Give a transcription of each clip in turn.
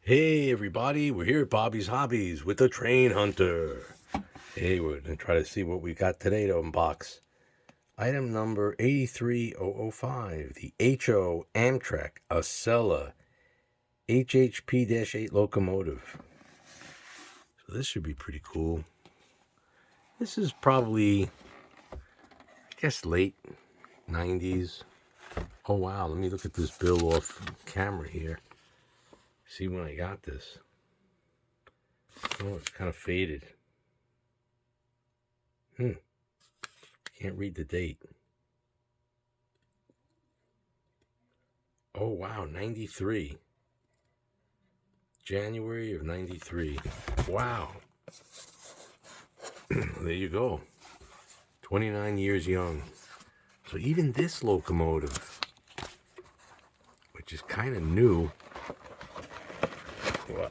Hey everybody, we're here at Bobby's Hobbies with the Train Hunter. Hey, we're going to try to see what we got today to unbox. Item number 83005, the HO Amtrak Acela HHP-8 locomotive. So this should be pretty cool. This is probably, I guess, late 90s. Oh wow, let me look at this bill off camera here. See when I got this. Oh, it's kind of faded. Can't read the date. Oh, wow, 93. January of 93. Wow. There you go. 29 years young. So even this locomotive, which is kind of new, well,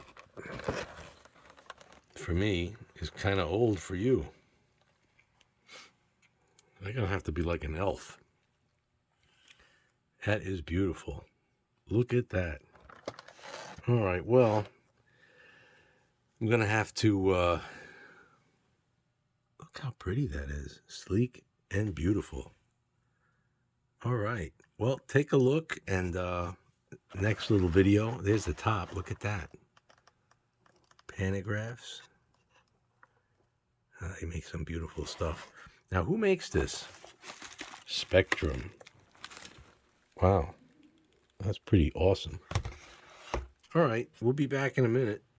for me, is kind of old for you. I'm going to have to be like an elf. That is beautiful. Look at that. All right, well, I'm going to have to look how pretty that is. Sleek and beautiful. All right. Well, take a look, and next little video, there's the top. Look at that. Pantographs. They make some beautiful stuff. Now, who makes this? Spectrum. Wow. That's pretty awesome. All right. We'll be back in a minute.